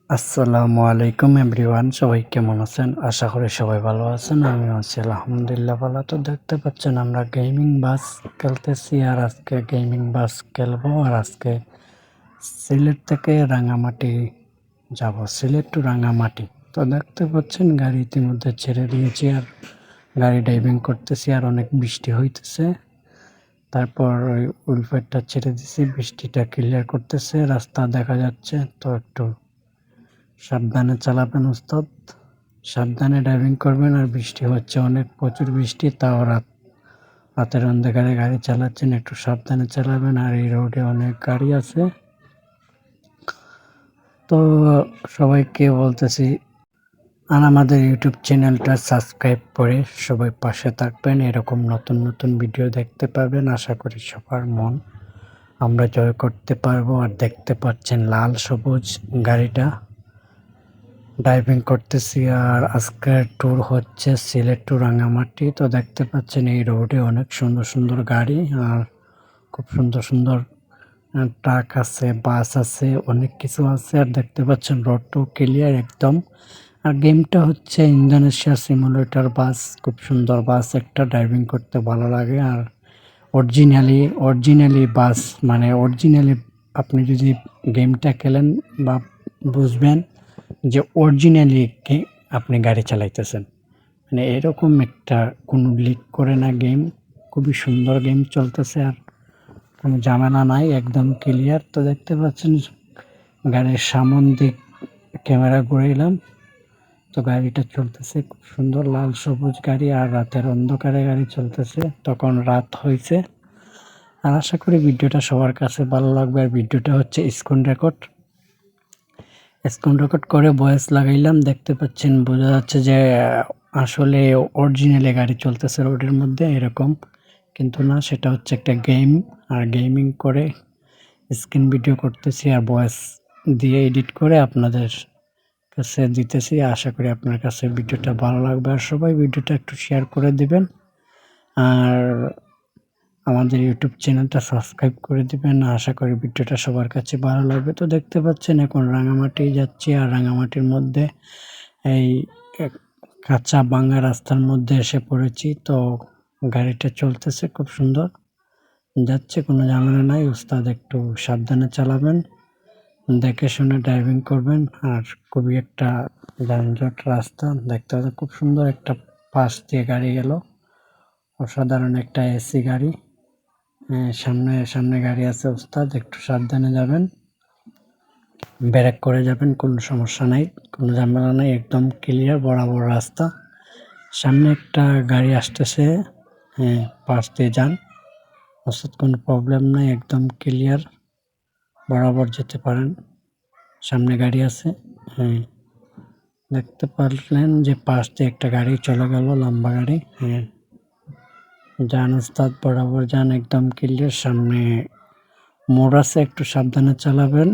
আসসালামু আলাইকুম এভরিওয়ান, সবাই কেমন আছেন? আশা করি সবাই ভালো আছেন। আমি আছি আলহামদুলিল্লাহ ভালো। তো দেখতে পাচ্ছেন আমরা গেমিং বাস খেলতেছি, আর আজকে গেমিং বাস খেলবো। আর আজকে সিলেট থেকে রাঙামাটি যাব, সিলেট টু রাঙামাটি। তো দেখতে পাচ্ছেন গাড়ি ইতিমধ্যে ছেড়ে দিয়েছি, আর গাড়ি ড্রাইভিং করতেছি, আর অনেক বৃষ্টি হইতেছে। তারপর ওই উলফেটটা ছেড়ে দিছি, বৃষ্টিটা ক্লিয়ার করতেছে, রাস্তা দেখা যাচ্ছে। তো একটু সাবধানে চালাবেন ওস্তাদ, সাবধানে ড্রাইভিং করবেন। আর বৃষ্টি হচ্ছে, অনেক প্রচুর বৃষ্টি, তাও রাতের অন্ধকারে গাড়ি চালাচ্ছেন, একটু সাবধানে চালাবেন। আর এই রোডে অনেক গাড়ি আছে। তো সবাইকে বলতেছি, আর আমাদের ইউটিউব চ্যানেলটা সাবস্ক্রাইব করে সবাই পাশে থাকবেন, এরকম নতুন নতুন ভিডিও দেখতে পাবেন। আশা করি সবার মন আমরা জয় করতে পারবো। আর দেখতে পাচ্ছেন লাল সবুজ গাড়িটা ড্রাইভিং করতেছি। আর আজকের ট্যুর হচ্ছে সিলেট টু রাঙামাটি। তো দেখতে পাচ্ছেন এই রোডে অনেক সুন্দর সুন্দর গাড়ি, আর খুব সুন্দর সুন্দর ট্রাক আছে, বাস আছে, অনেক কিছু আছে। আর দেখতে পাচ্ছেন রোডটাও ক্লিয়ার একদম। আর গেমটা হচ্ছে ইন্দোনেশিয়া সিমুলেটর বাস, খুব সুন্দর বাস, একটা ড্রাইভিং করতে ভালো লাগে। আর অরিজিনালি বাস, মানে অরিজিনালি আপনি যদি গেমটা খেলেন বা বুঝবেন যে অরিজিনালি আপনি গাড়ি চালাইতেছেন, মানে এরকম একটা কোনো লিক করে না গেম। খুবই সুন্দর গেম চলতেছে, আর কোনো ঝামেলা নাই, একদম ক্লিয়ার। তো দেখতে পাচ্ছেন গাড়ির সামন দিক ক্যামেরা ঘুরাইলাম, তো গাড়িটা চলতেছে খুব সুন্দর, লাল সবুজ গাড়ি। আর রাতের অন্ধকারে গাড়ি চলতেছে, তখন রাত হয়েছে। আর আশা করি ভিডিওটা সবার কাছে ভালো লাগবে। আর ভিডিওটা হচ্ছে স্ক্রিন রেকর্ড করে ভয়েস লাগাইলাম। দেখতে পাচ্ছেন, বোঝা যাচ্ছে যে আসলে অরিজিনালি গাড়ি চলতেছে রোডের মধ্যে এরকম, কিন্তু না, সেটা হচ্ছে একটা গেম। আর গেমিং করে স্ক্রিন ভিডিও করতেছি, আর ভয়েস দিয়ে এডিট করে আপনাদের কাছে দিতেছি। আশা করি আপনার কাছে ভিডিওটা ভালো লাগবে। আর সবাই ভিডিওটা একটু শেয়ার করে দিবেন, আর আমাদের ইউটিউব চ্যানেলটা সাবস্ক্রাইব করে দিবেন। আশা করি ভিডিওটা সবার কাছে ভালো লাগবে। তো দেখতে পাচ্ছেন এখন রাঙামাটি যাচ্ছি, আর রাঙামাটির মধ্যে এই কাঁচা ভাঙা রাস্তার মধ্যে এসে পড়েছি। তো গাড়িটা চলতেছে খুব সুন্দর যাচ্ছে, কোনো ঝামেলা নাই। উস্তাদ একটু সাবধানে চালাবেন, দেখে শুনে ড্রাইভিং করবেন। আর খুবই একটা যানজট রাস্তা, দেখতে পাচ্ছেন খুব সুন্দর একটা পাশ দিয়ে গাড়ি গেল, অসাধারণ একটা এসি গাড়ি। সামনে সামনে গাড়ি আছে ওস্তাদ, একটু সাবধানে যাবেন, ব্রেক করে যাবেন, কোনো সমস্যা নাই, কোনো ঝামেলা নাই, একদম ক্লিয়ার বরাবর রাস্তা। সামনে একটা গাড়ি আসতেছে, পাশ দিয়ে যান ওস্তাদ, কোনো প্রবলেম নাই, একদম ক্লিয়ার, বরাবর যেতে পারেন। সামনে গাড়ি আছে, দেখতে পারলেন যে পাশ দিয়ে একটা গাড়ি চলে গেল, লম্বা গাড়ি। যান ওস্তাদ, বরাবর যান, একদম ক্লিয়ার। সামনে মোড় আছে, একটু সাবধানে চালাবেন,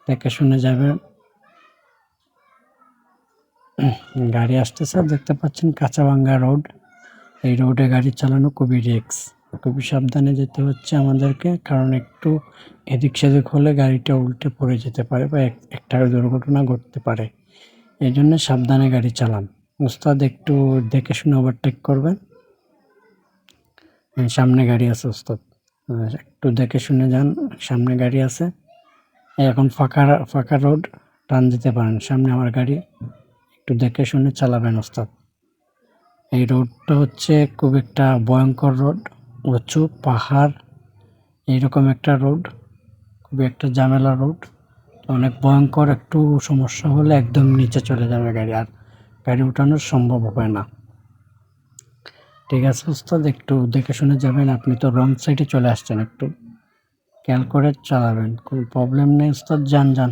দেখে শুনে যাবেন। গাড়ি আসতেছে, দেখতে পাচ্ছেন কাঁচাভাঙ্গা রোড, এই রোডে গাড়ি চালানো খুবই রিস্ক, খুবই সাবধানে যেতে হচ্ছে আমাদেরকে, কারণ একটু এদিক সেদিক হলে গাড়িটা উল্টে পড়ে যেতে পারে বা একটা দুর্ঘটনা ঘটতে পারে। এই জন্য সাবধানে গাড়ি চালান ওস্তাদ, একটু দেখে শুনে ওভারটেক করবেন। সামনে গাড়ি আছে ওস্তাদ, একটু দেখে শুনে যান, সামনে গাড়ি আছে। এখন ফাঁকা ফাঁকা রোড, টান দিতে পারেন, সামনে আমার গাড়ি, একটু দেখে শুনে চালাবেন ওস্তাদ। এই রোডটা হচ্ছে খুব একটা ভয়ঙ্কর রোড, উঁচু পাহাড়, এইরকম একটা রোড, খুবই একটা ঝামেলা রোড, অনেক ভয়ঙ্কর। একটু সমস্যা হলে একদম নিচে চলে যাবে গাড়ি, আর গাড়ি উঠানো সম্ভব হবে না। ঠিক আছে ওস্তাদ, একটু দেখে শুনে যাবেন। আপনি তো রং সাইডে চলে আসছেন, একটু খেয়াল করে চালাবেন, কোনো প্রবলেম নেই ওস্তাদ, যান যান,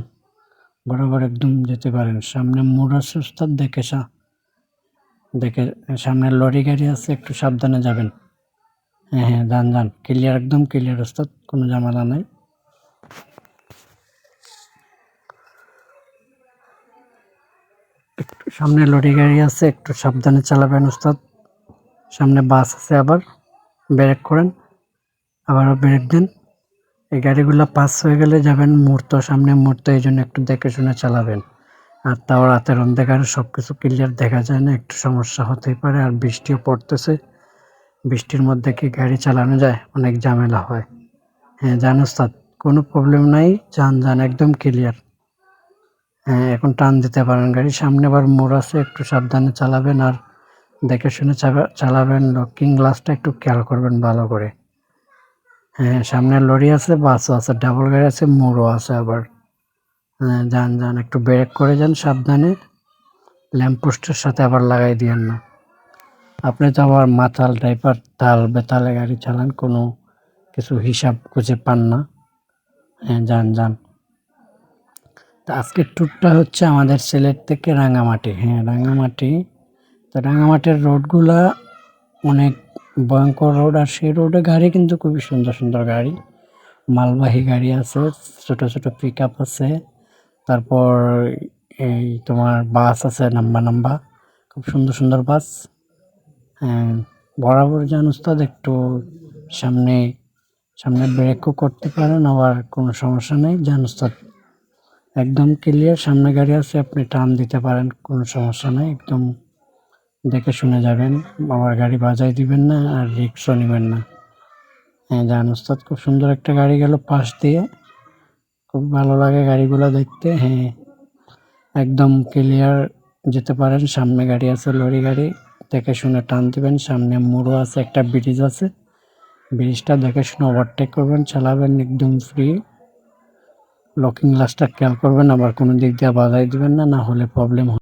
বরাবর একদম যেতে পারেন। সামনে মোড় আছে ওস্তাদ, দেখে সামনে লরি গাড়ি আছে, একটু সাবধানে যাবেন। যান যান, ক্লিয়ার, একদম ক্লিয়ার ওস্তাদ, কোনো ঝামেলা নাই। একটু সামনে লরি গাড়ি আছে, একটু সাবধানে চালাবেন ওস্তাদ। সামনে বাস আছে, আবার ব্রেক করেন, আবারও ব্রেক দেন, এই গাড়িগুলো পাস হয়ে গেলে যাবেন মুহূর্ত, সামনে মুহূর্ত, এই জন্য একটু দেখে শুনে চালাবেন। আর তাও রাতের অন্ধকারে সবকিছু ক্লিয়ার দেখা যায় না, একটু সমস্যা হতেই পারে। আর বৃষ্টিও পড়তেছে, বৃষ্টির মধ্যে কি গাড়ি চালানো যায়? অনেক ঝামেলা হয়। হ্যাঁ যান ওস্তাদ, কোনো প্রবলেম নাই, যান একদম ক্লিয়ার। হ্যাঁ এখন টান দিতে পারেন, গাড়ির সামনে আবার মোড় আছে, একটু সাবধানে চালাবেন আর দেখে শুনে চালাবেন। লকিং গ্লাসটা একটু খেয়াল করবেন ভালো করে। হ্যাঁ সামনে লরি আছে, বাসও আছে, ডাবল গাড়ি আছে, মোড়ও আছে আবার। হ্যাঁ যান একটু ব্রেক করে যান সাবধানে, ল্যাম্পপোস্টের সাথে আবার লাগাই দিয়েন না। আপনি তো আবার মাতাল টাইপার, তাল বেতালে গাড়ি চালান, কোনো কিছু হিসাব খুঁজে পান না। হ্যাঁ যান। তো আজকের ট্যুরটা হচ্ছে আমাদের সিলেট থেকে রাঙামাটি। হ্যাঁ রাঙামাটি, তো রাঙামাটির রোডগুলা অনেক ভয়ঙ্কর রোড, আর সেই রোডে গাড়ি কিন্তু খুবই সুন্দর সুন্দর গাড়ি, মালবাহী গাড়ি আছে, ছোট ছোট পিক আপ আছে, তারপর এই তোমার বাস আছে, নাম্বা খুব সুন্দর সুন্দর বাস। হ্যাঁ বরাবর যান উস্তাদ, একটু সামনে সামনে ব্রেকও করতে পারেন, আবার কোনো সমস্যা নেই। যান উস্তাদ একদম ক্লিয়ার, সামনে গাড়ি আছে, আপনি টার্ন দিতে পারেন, কোনো সমস্যা নেই। একদম দেখে শুনে যাবেন, আবার গাড়ি বাজাই দিবেন না আর রিস্কও নেবেন না। হ্যাঁ যান উস্তাদ, খুব সুন্দর একটা গাড়ি গেল পাশ দিয়ে, খুব ভালো লাগে গাড়িগুলো দেখতে। হ্যাঁ একদম ক্লিয়ার যেতে পারেন, সামনে গাড়ি আছে, লরি গাড়ি, দেখে শুনে টান দিবেন। সামনে মোড়ও আছে, একটা ব্রিজ আছে, ব্রিজটা দেখে শুনে ওভারটেক করবেন, চালাবেন একদম ফ্রি। লকিং গ্লাসটা খেয়াল করবেন, আবার কোনো দিক দিয়ে বাধাই দিবেন না, না হলে প্রবলেম